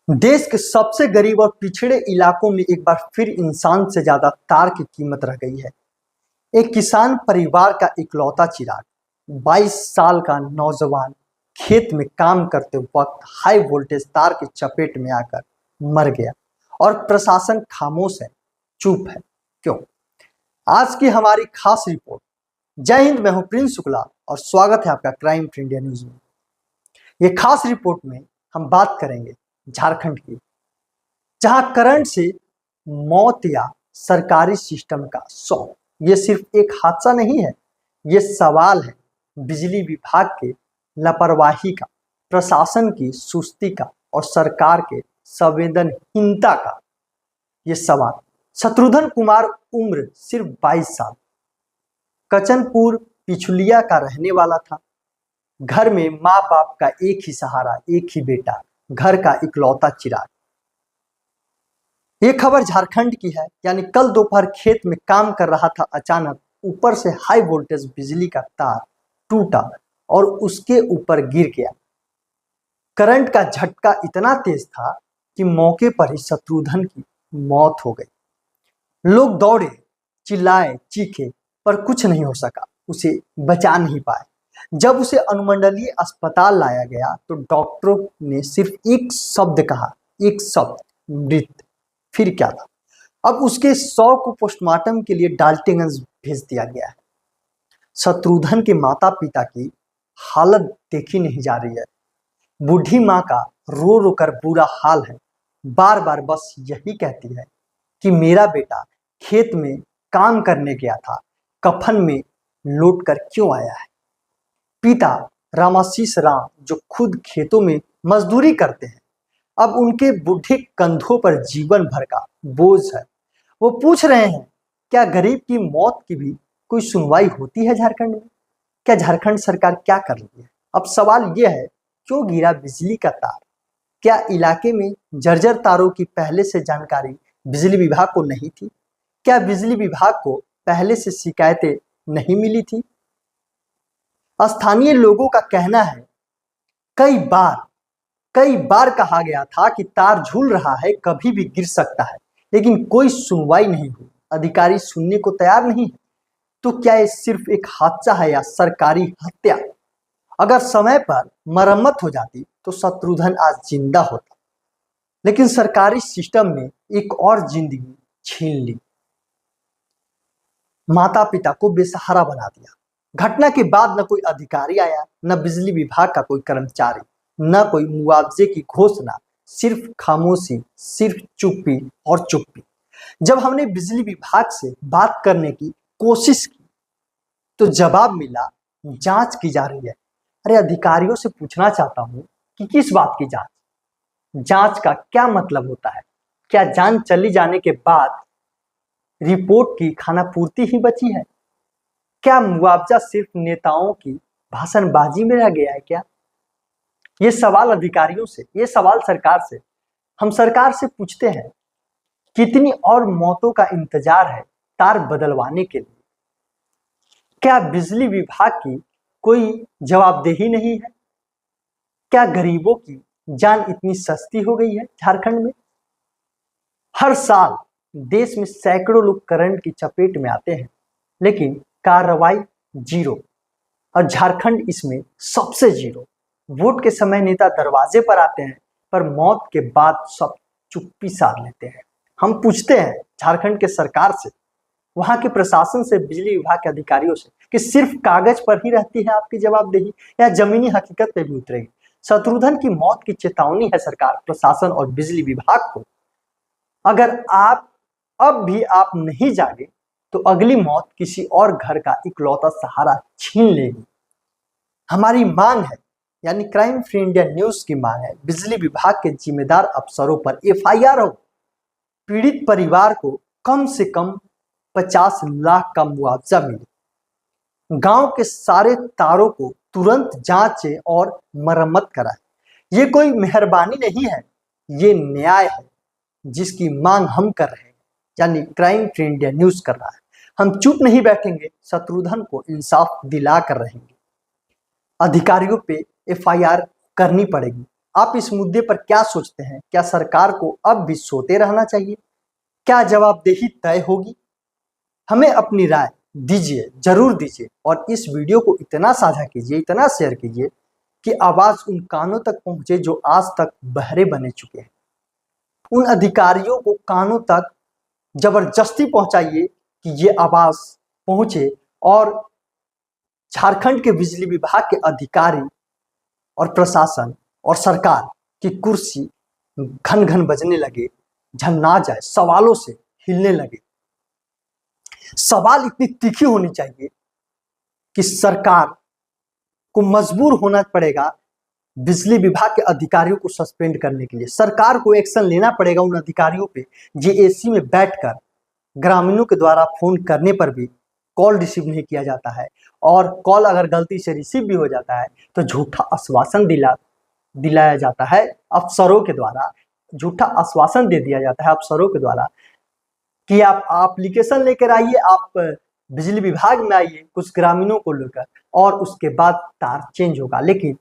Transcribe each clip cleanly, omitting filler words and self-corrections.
देश के सबसे गरीब और पिछड़े इलाकों में एक बार फिर इंसान से ज्यादा तार की कीमत रह गई है। एक किसान परिवार का इकलौता चिराग 22 साल का नौजवान खेत में काम करते वक्त हाई वोल्टेज तार की चपेट में आकर मर गया और प्रशासन खामोश है, चुप है। क्यों? आज की हमारी खास रिपोर्ट। जय हिंद, मैं हूं प्रिंस शुक्ला और स्वागत है आपका क्राइम फ्री इंडिया न्यूज में। ये खास रिपोर्ट में हम बात करेंगे झारखंड की, जहां करंट से मौत या सरकारी सिस्टम का शौक ये सिर्फ एक हादसा नहीं है, ये सवाल है बिजली विभाग के लापरवाही का, प्रशासन की सुस्ती का और सरकार के संवेदनहीनता का। ये सवाल शत्रुघ्न कुमार, उम्र सिर्फ 22 साल, कचनपुर पिछुलिया का रहने वाला था। घर में माँ बाप का एक ही सहारा, एक ही बेटा, घर का इकलौता चिराग। ये खबर झारखंड की है। यानी कल दोपहर खेत में काम कर रहा था, अचानक ऊपर से हाई वोल्टेज बिजली का तार टूटा और उसके ऊपर गिर गया। करंट का झटका इतना तेज था कि मौके पर ही शत्रुघ्न की मौत हो गई। लोग दौड़े, चिल्लाए, चीखे, पर कुछ नहीं हो सका, उसे बचा नहीं पाए। जब उसे अनुमंडलीय अस्पताल लाया गया तो डॉक्टरों ने सिर्फ एक शब्द कहा, एक शब्द, मृत। फिर क्या था? अब उसके शव को पोस्टमार्टम के लिए डाल्टनगंज भेज दिया गया है। शत्रुघ्न के माता पिता की हालत देखी नहीं जा रही है। बूढ़ी माँ का रो रो कर बुरा हाल है, बार बार बस यही कहती है कि मेरा बेटा खेत में काम करने गया था, कफन में लौट कर क्यों आया है। पिता रामाशीष राम, जो खुद खेतों में मजदूरी करते हैं, अब उनके बूढ़े कंधों पर जीवन भर का बोझ है। वो पूछ रहे हैं, क्या गरीब की मौत की भी कोई सुनवाई होती है झारखंड में? क्या झारखंड सरकार क्या कर रही है? अब सवाल यह है, क्यों गिरा बिजली का तार? क्या इलाके में जर्जर तारों की पहले से जानकारी बिजली विभाग को नहीं थी? क्या बिजली विभाग को पहले से शिकायतें नहीं मिली थी? स्थानीय लोगों का कहना है, कई बार कहा गया था कि तार झूल रहा है, कभी भी गिर सकता है, लेकिन कोई सुनवाई नहीं हुई। अधिकारी सुनने को तैयार नहीं है। तो क्या ये सिर्फ एक हादसा है या सरकारी हत्या? अगर समय पर मरम्मत हो जाती तो शत्रुघ्न आज जिंदा होता, लेकिन सरकारी सिस्टम ने एक और जिंदगी छीन ली, माता पिता को बेसहारा बना दिया। घटना के बाद न कोई अधिकारी आया, न बिजली विभाग का कोई कर्मचारी, न कोई मुआवजे की घोषणा, सिर्फ खामोशी, सिर्फ चुप्पी और चुप्पी। जब हमने बिजली विभाग से बात करने की कोशिश की तो जवाब मिला, जांच की जा रही है। अरे, अधिकारियों से पूछना चाहता हूं कि किस बात की जांच? जांच का क्या मतलब होता है? क्या जान चली जाने के बाद रिपोर्ट की खानापूर्ति ही बची है? क्या मुआवजा सिर्फ नेताओं की भाषणबाजी में रह गया है क्या? ये सवाल अधिकारियों से, ये सवाल सरकार से। हम सरकार से पूछते हैं, कितनी और मौतों का इंतजार है तार बदलवाने के लिए? क्या बिजली विभाग की कोई जवाबदेही नहीं है? क्या गरीबों की जान इतनी सस्ती हो गई है झारखंड में? हर साल देश में सैकड़ों लोग करंट की चपेट में आते हैं, लेकिन कार्रवाई जीरो, और झारखंड इसमें सबसे जीरो। वोट के समय नेता दरवाजे पर आते हैं, पर मौत के बाद सब चुप्पी साध लेते हैं। हम पूछते हैं झारखंड के सरकार से, वहां के प्रशासन से, बिजली विभाग के अधिकारियों से, कि सिर्फ कागज पर ही रहती है आपकी जवाबदेही या जमीनी हकीकत पे भी उतरेगी? शत्रुघ्न की मौत की चेतावनी है सरकार, प्रशासन और बिजली विभाग को। अगर अब भी आप नहीं जागे तो अगली मौत किसी और घर का इकलौता सहारा छीन लेगी। हमारी मांग है, यानी क्राइम फ्री इंडिया न्यूज की मांग है, बिजली विभाग के जिम्मेदार अफसरों पर एफआईआर हो, पीड़ित परिवार को कम से कम 50 लाख का मुआवजा मिले, गांव के सारे तारों को तुरंत जांचे और मरम्मत कराए। ये कोई मेहरबानी नहीं है, ये न्याय है जिसकी मांग हम कर रहे हैं, यानी क्राइम फ्री इंडिया न्यूज कर रहा है। हम चुप नहीं बैठेंगे, शत्रुघ्न को इंसाफ दिला कर रहेंगे। अधिकारियों पे एफआईआर करनी पड़ेगी, आप इस मुद्दे पर क्या सोचते हैं? क्या सरकार को अब भी सोते रहना चाहिए? क्या जवाबदेही तय होगी? हमें अपनी राय दीजिए, जरूर दीजिए, और इस वीडियो को इतना साझा कीजिए, इतना शेयर कीजिए कि आवाज उन कानों तक पहुंचे जो आज तक बहरे बने चुके हैं। उन अधिकारियों को कानों तक जबरदस्ती पहुंचाइए कि ये आवाज पहुंचे और झारखंड के बिजली विभाग के अधिकारी और प्रशासन और सरकार की कुर्सी घन घन बजने लगे, झन्ना जाए, सवालों से हिलने लगे। सवाल इतनी तीखी होनी चाहिए कि सरकार को मजबूर होना पड़ेगा बिजली विभाग के अधिकारियों को सस्पेंड करने के लिए। सरकार को एक्शन लेना पड़ेगा उन अधिकारियों पे जो एसी में बैठकर ग्रामीणों के द्वारा फोन करने पर भी कॉल रिसीव नहीं किया जाता है, और कॉल अगर गलती से रिसीव भी हो जाता है तो झूठा आश्वासन दिलाया जाता है अफसरों के द्वारा, झूठा आश्वासन दे दिया जाता है अफसरों के द्वारा कि आप एप्लीकेशन लेकर आइए, आप बिजली विभाग में आइए कुछ ग्रामीणों को लेकर, और उसके बाद तार चेंज होगा। लेकिन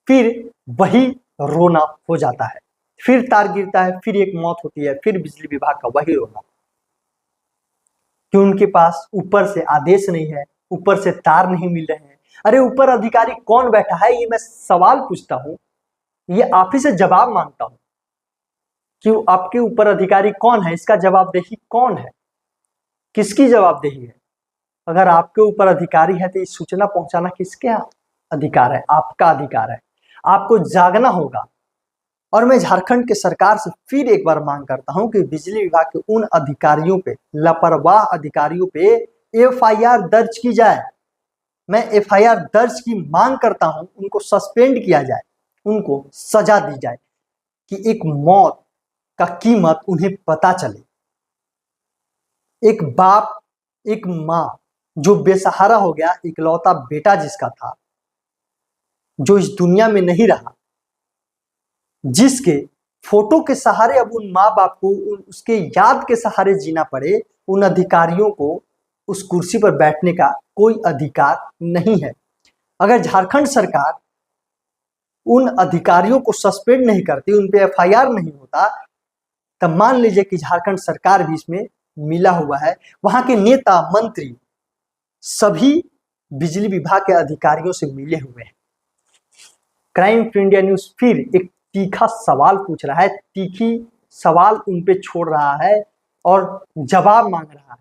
फिर वही रोना हो जाता है, फिर तार गिरता है, फिर एक मौत होती है, फिर बिजली विभाग का वही रोना कि उनके पास ऊपर से आदेश नहीं है, ऊपर से तार नहीं मिल रहे हैं। अरे ऊपर अधिकारी कौन बैठा है, ये मैं सवाल पूछता हूँ, ये आप ही से जवाब मांगता हूँ कि आपके ऊपर अधिकारी कौन है, इसका जवाबदेही कौन है, किसकी जवाबदेही है? अगर आपके ऊपर अधिकारी है तो ये सूचना पहुंचाना किसके अधिकार है? आपका अधिकार है, आपको जागना होगा। और मैं झारखंड के सरकार से फिर एक बार मांग करता हूं कि बिजली विभाग के उन अधिकारियों पे, लापरवाह अधिकारियों पे एफआईआर दर्ज की जाए। मैं एफआईआर दर्ज की मांग करता हूं, उनको सस्पेंड किया जाए, उनको सजा दी जाए कि एक मौत का कीमत उन्हें पता चले। एक बाप, एक माँ जो बेसहारा हो गया, इकलौता बेटा जिसका था, जो इस दुनिया में नहीं रहा, जिसके फोटो के सहारे अब उन माँ बाप को उसके याद के सहारे जीना पड़े, उन अधिकारियों को उस कुर्सी पर बैठने का कोई अधिकार नहीं है। अगर झारखंड सरकार उन अधिकारियों को सस्पेंड नहीं करती, उन पे एफआईआर नहीं होता, तब मान लीजिए कि झारखंड सरकार भी इसमें मिला हुआ है। वहां के नेता मंत्री सभी बिजली विभाग के अधिकारियों से मिले हुए हैं। क्राइम फ्री इंडिया न्यूज फिर एक तीखा सवाल पूछ रहा है, तीखी सवाल उन पे छोड़ रहा है और जवाब मांग रहा है।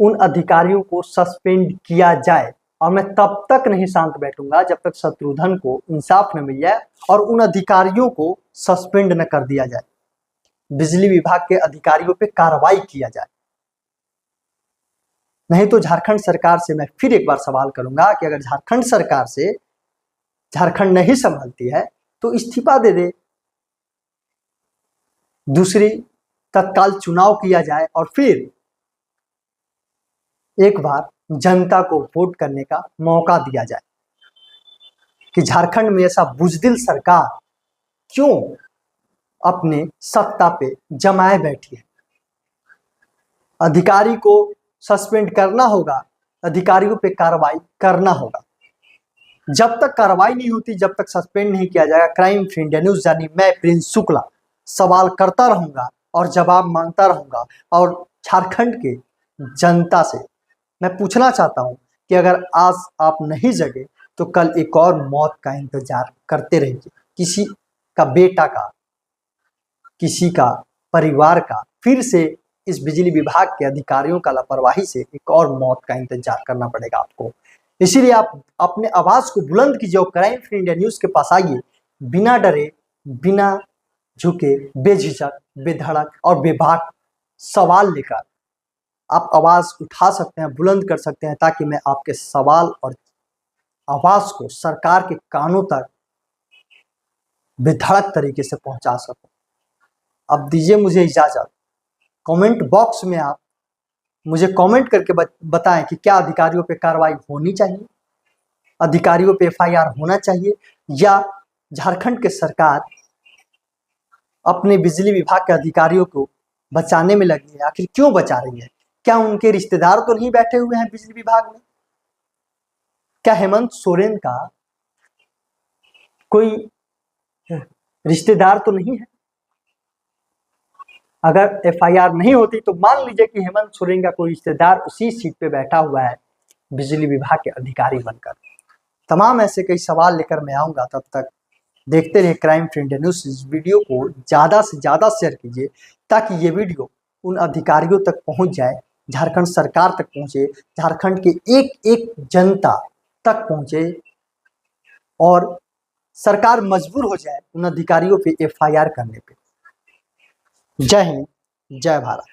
उन अधिकारियों को सस्पेंड किया जाए, और मैं तब तक नहीं शांत बैठूंगा जब तक शत्रुघ्न को इंसाफ न मिल जाए और उन अधिकारियों को सस्पेंड न कर दिया जाए, बिजली विभाग के अधिकारियों पे कार्रवाई किया जाए। नहीं तो झारखंड सरकार से मैं फिर एक बार सवाल करूंगा कि अगर झारखंड सरकार से झारखंड नहीं संभलती है तो इस्तीफा दे दे, दूसरी तत्काल चुनाव किया जाए और फिर एक बार जनता को वोट करने का मौका दिया जाए कि झारखंड में ऐसा बुजदिल सरकार क्यों अपने सत्ता पे जमाए बैठी है। अधिकारी को सस्पेंड करना होगा, अधिकारियों पे कार्रवाई करना होगा। जब तक कार्रवाई नहीं होती, जब तक सस्पेंड नहीं किया जाएगा, क्राइम फ्री इंडिया न्यूज यानी मैं प्रिंस शुक्ला सवाल करता रहूंगा और जवाब मांगता रहूंगा। और झारखंड के जनता से मैं पूछना चाहता हूं कि अगर आज आप नहीं जगे तो कल एक और मौत का इंतजार करते रहिए। किसी का बेटा का, किसी का परिवार का फिर से इस बिजली विभाग के अधिकारियों का लापरवाही से एक और मौत का इंतजार करना पड़ेगा आपको। इसीलिए आप अपने आवाज को बुलंद कीजिए और क्राइम फ्री इंडिया न्यूज के पास आइए, बिना डरे, बिना झुके, बेझिझक, बेधड़क और बेबाक सवाल लेकर आप आवाज उठा सकते हैं, बुलंद कर सकते हैं, ताकि मैं आपके सवाल और आवाज को सरकार के कानों तक बेधड़क तरीके से पहुंचा सकूं। अब दीजिए मुझे इजाजत। कमेंट बॉक्स में आप मुझे कमेंट करके बताएं कि क्या अधिकारियों पे कार्रवाई होनी चाहिए, अधिकारियों पे एफआईआर होना चाहिए, या झारखंड के सरकार अपने बिजली विभाग के अधिकारियों को बचाने में लगी है। आखिर क्यों बचा रही है? क्या उनके रिश्तेदार तो नहीं बैठे हुए हैं बिजली विभाग में? क्या हेमंत सोरेन का कोई रिश्तेदार तो नहीं है। अगर एफआईआर नहीं होती तो मान लीजिए कि हेमंत सोरेन का कोई रिश्तेदार उसी सीट पे बैठा हुआ है बिजली विभाग के अधिकारी बनकर। तमाम ऐसे कई सवाल लेकर मैं आऊंगा। तब तक देखते रहिए क्राइम फ्री इंडिया न्यूज़। इस वीडियो को ज़्यादा से ज़्यादा शेयर कीजिए ताकि ये वीडियो उन अधिकारियों तक पहुंच जाए, झारखंड सरकार तक पहुंचे, झारखंड के एक एक जनता तक पहुंचे और सरकार मजबूर हो जाए उन अधिकारियों पे एफआईआर करने पे। जय हिंद, जय भारत।